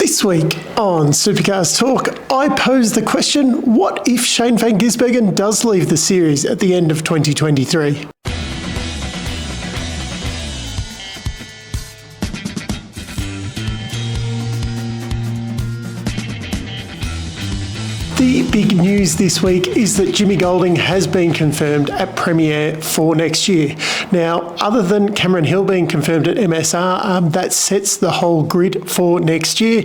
This week on Supercars Talk, I pose the question, what if Shane Van Gisbergen does leave the series at the end of 2023? The big news this week is that Jimmy Golding has been confirmed at Premier for next year. Now, other than Cameron Hill being confirmed at MSR, that sets the whole grid for next year.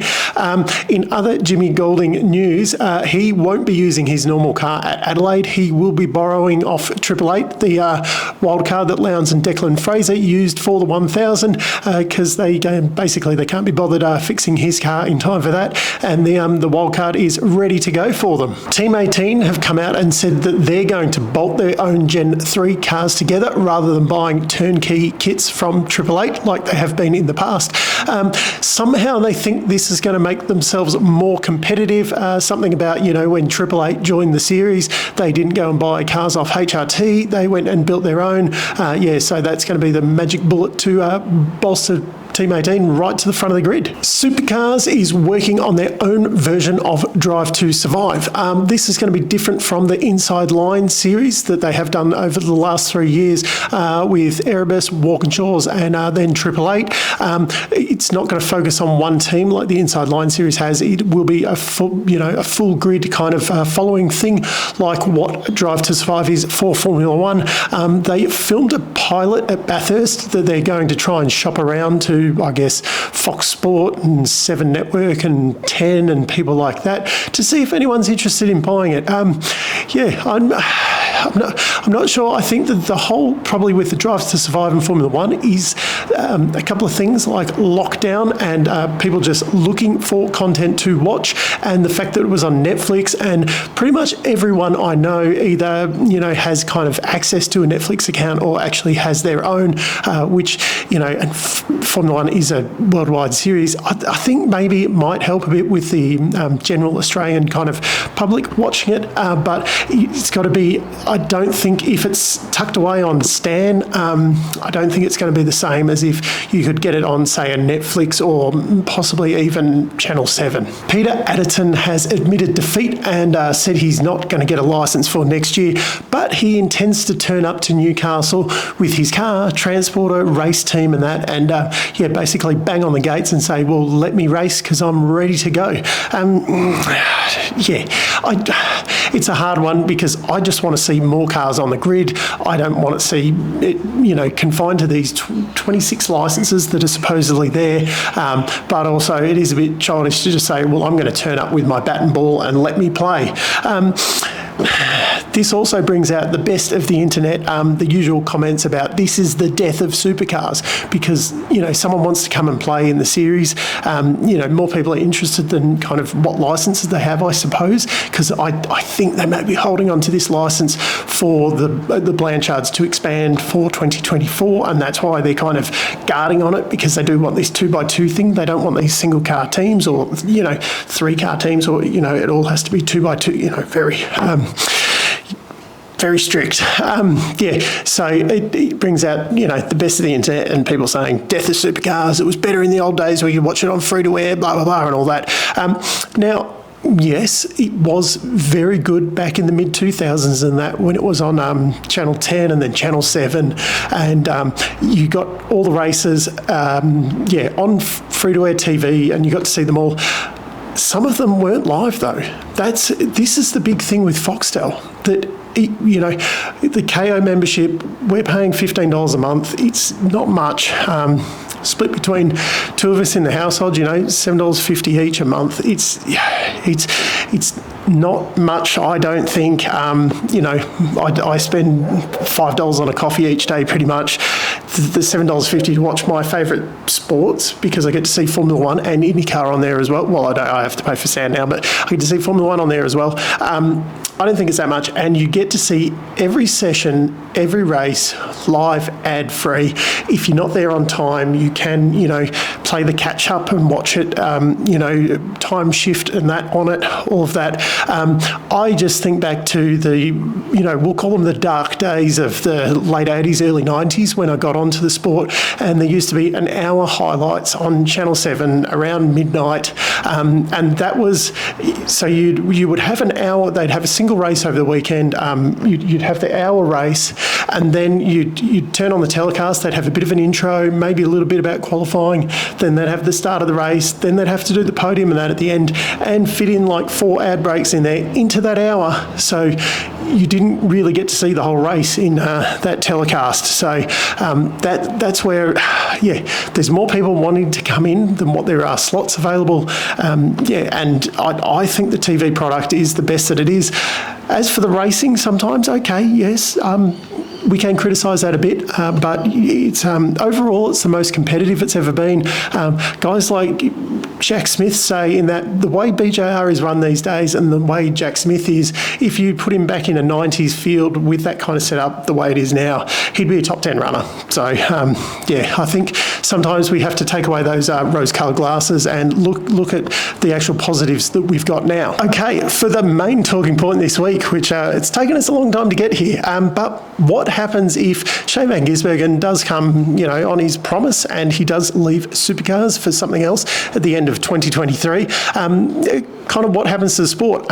In other Jimmy Golding news, he won't be using his normal car at Adelaide. He will be borrowing off 888, the wild card that Lowndes and Declan Fraser used for the 1000, because they can't be bothered fixing his car in time for that, and the wild card is ready to go for them. Team 18 have come out and said that they're going to bolt their own Gen 3 cars together rather than buying turnkey kits from 888 like they have been in the past. Somehow they think this is going to make themselves more competitive. Something about, when 888 joined the series, they didn't go and buy cars off HRT, they went and built their own. So that's going to be the magic bullet to bolster Team 18 right to the front of the grid. Supercars is working on their own version of Drive to Survive. This is going to be different from the Inside Line series that they have done over the last 3 years with Erebus, Walkinshaws, and then 888. It's not going to focus on one team like the Inside Line series has. It will be a full grid kind of following thing, like what Drive to Survive is for Formula One. They filmed a pilot at Bathurst that they're going to try and shop around to, I guess, Fox Sport and 7 Network and 10 and people like that to see if anyone's interested in buying it. I'm not sure. I think that the whole, probably with the Drive to Survive in Formula One, is a couple of things like lockdown and people just looking for content to watch, and the fact that it was on Netflix, and pretty much everyone I know either has kind of access to a Netflix account or actually has their own, which and Formula One is a worldwide series. I think maybe it might help a bit with the general Australian kind of public watching it, but it's got to be. I don't think if it's tucked away on Stan, I don't think it's going to be the same as if you could get it on, say, a Netflix or possibly even Channel 7. Peter Adderton has admitted defeat and said he's not going to get a licence for next year, but he intends to turn up to Newcastle with his car, transporter, race team and that, and basically bang on the gates and say, well, let me race because I'm ready to go. It's a hard one because I just want to see more cars on the grid. I don't want to see it, confined to these 26 licenses that are supposedly there. But also it is a bit childish to just say, well, I'm going to turn up with my bat and ball and let me play. This also brings out the best of the internet, the usual comments about this is the death of supercars because, someone wants to come and play in the series. More people are interested than kind of what licenses they have, I suppose, because I think they may be holding on to this license for the Blanchards to expand for 2024, and that's why they're kind of guarding on it, because they do want this 2x2 thing. They don't want these single car teams or, 3 car teams, or, it all has to be 2x2, very strict. So it brings out, the best of the internet and people saying, death of supercars, it was better in the old days where you could watch it on free-to-air, blah, blah, blah, and all that. Now, yes, it was very good back in the mid-2000s and that, when it was on Channel 10 and then Channel 7, and you got all the races, on free-to-air TV, and you got to see them all. Some of them weren't live though. This is the big thing with Foxtel, that the KO membership, we're paying $15 a month. It's not much. Split between 2 of us in the household, $7.50 each a month. It's not much, I don't think. I spend $5 on a coffee each day pretty much. The $7.50 to watch my favourite sports, because I get to see Formula One and IndyCar on there as well. Well, I have to pay for sand now, but I get to see Formula One on there as well. I don't think it's that much, and you get to see every session, every race, live, ad-free. If you're not there on time, you can, play the catch-up and watch it, time shift and that on it, all of that. I just think back to the, we'll call them the dark days of the late 80s, early 90s when I got onto the sport, and there used to be an hour highlights on Channel 7 around midnight, and that was, so you would have an hour, they'd have a single race over the weekend, you'd have the hour race, and then you'd turn on the telecast, they'd have a bit of an intro, maybe a little bit about qualifying, then they'd have the start of the race, then they'd have to do the podium and that at the end, and fit in like 4 ad breaks in there into that hour. So you didn't really get to see the whole race in that telecast. So that's where, there's more people wanting to come in than what there are slots available. And I think the TV product is the best that it is. As for the racing, sometimes, okay, yes, we can criticise that a bit, but it's overall it's the most competitive it's ever been. Guys like Jack Smith say in that the way BJR is run these days and the way Jack Smith is, if you put him back in a 90s field with that kind of setup the way it is now, he'd be a top 10 runner. So, I think sometimes we have to take away those rose-coloured glasses and look at the actual positives that we've got now. Okay, for the main talking point this week, which it's taken us a long time to get here, but what happens if Shane Van Gisbergen does come, on his promise and he does leave Supercars for something else at the end of 2023? Kind of what happens to the sport?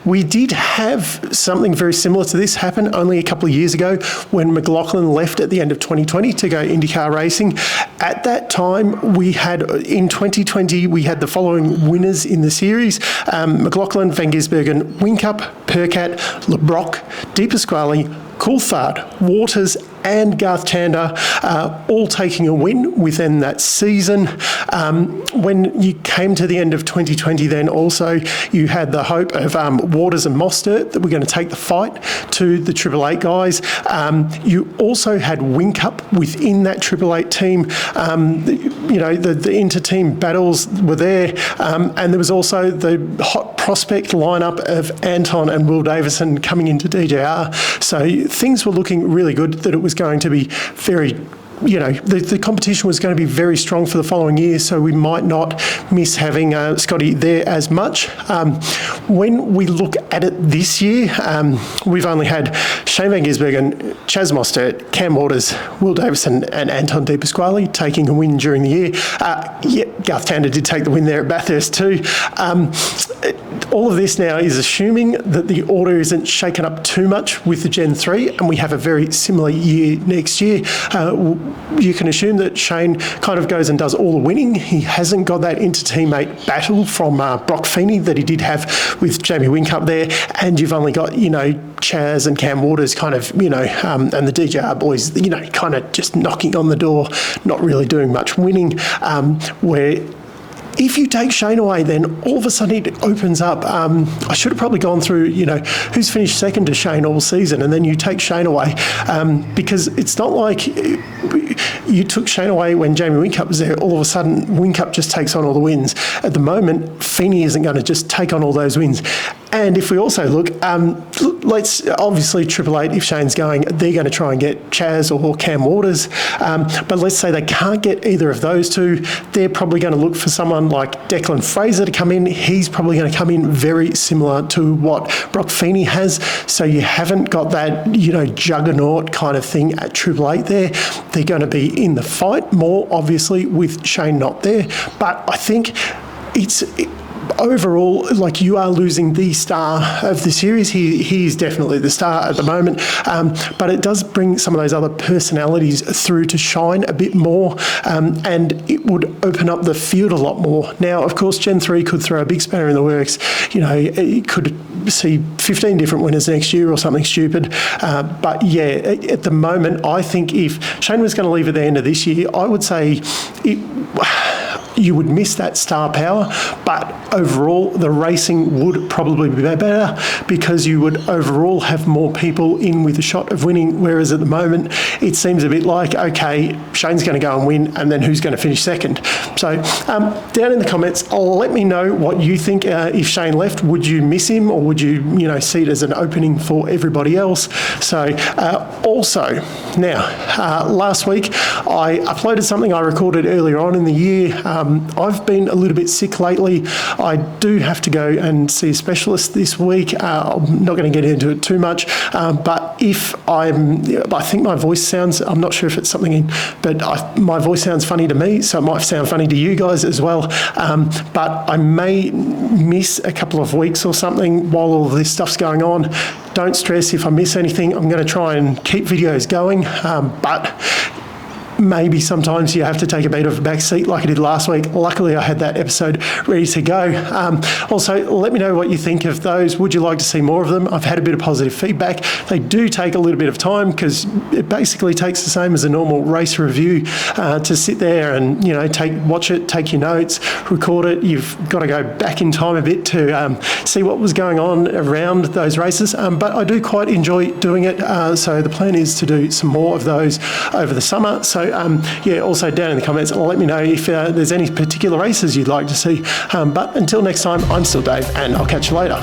We did have something very similar to this happen only a couple of years ago when McLaughlin left at the end of 2020 to go IndyCar racing. At that time, we had, in 2020, we had the following winners in the series: McLaughlin, Van Gisbergen, Whincup, Percat, LeBrock, De Pasquale, Coulthard, Waters and Garth Tander, all taking a win within that season. When you came to the end of 2020 then also, you had the hope of Waters and Mostert that were going to take the fight to the Triple Eight guys. You also had Whincup within that Triple Eight team. The inter-team battles were there, and there was also the hot prospect lineup of Anton and Will Davison coming into DJR. So things were looking really good, that it was going to be very, the competition was going to be very strong for the following year, so we might not miss having Scotty there as much. When we look at it this year, we've only had Shane Van Gisbergen, Chaz Mostert, Cam Waters, Will Davison and Anton De Pasquale taking a win during the year. Garth Tander did take the win there at Bathurst too. All of this now is assuming that the order isn't shaken up too much with the Gen 3 and we have a very similar year next year. You can assume that Shane kind of goes and does all the winning. He hasn't got that inter-teammate battle from Brock Feeney that he did have with Jamie Whincup there, and you've only got, Chaz and Cam Waters kind of, and the DJR boys, kind of just knocking on the door, not really doing much winning, where if you take Shane away, then all of a sudden it opens up. I should have probably gone through, who's finished second to Shane all season, and then you take Shane away, because it's not like you took Shane away when Jamie Whincup was there. All of a sudden, Whincup just takes on all the wins. At the moment, Feeney isn't going to just take on all those wins. And if we also look, let's obviously Triple Eight, if Shane's going, they're going to try and get Chaz or Cam Waters. But let's say they can't get either of those two. They're probably going to look for someone like Declan Fraser to come in. He's probably going to come in very similar to what Brock Feeney has. So you haven't got that, juggernaut kind of thing at Triple Eight there. They're going to be in the fight more, obviously, with Shane not there. But I think overall, like, you are losing the star of the series. He's definitely the star at the moment, but it does bring some of those other personalities through to shine a bit more, and it would open up the field a lot more. Now, of course, Gen 3 could throw a big spanner in the works. It could see 15 different winners next year or something stupid. But yeah, at the moment, I think if Shane was going to leave at the end of this year, I would say you would miss that star power, but overall the racing would probably be better because you would overall have more people in with a shot of winning, whereas at the moment it seems a bit like, okay, Shane's going to go and win, and then who's going to finish second? So down in the comments, let me know what you think. If Shane left, would you miss him, or would you see it as an opening for everybody else? So also now, last week I uploaded something I recorded earlier on in the year. I've been a little bit sick lately. I do have to go and see a specialist this week. I'm not going to get into it too much, but I think my voice sounds, I'm not sure if it's something but my voice sounds funny to me, so it might sound funny to you guys as well. But I may miss a couple of weeks or something while all of this stuff's going on. Don't stress if I miss anything. I'm going to try and keep videos going, but maybe sometimes you have to take a bit of a back seat like I did last week. Luckily, I had that episode ready to go. Also, let me know what you think of those. Would you like to see more of them? I've had a bit of positive feedback. They do take a little bit of time because it basically takes the same as a normal race review to sit there and watch it, take your notes, record it. You've got to go back in time a bit to see what was going on around those races. But I do quite enjoy doing it. So the plan is to do some more of those over the summer. So also down in the comments, let me know if there's any particular races you'd like to see. But until next time, I'm still Dave, and I'll catch you later.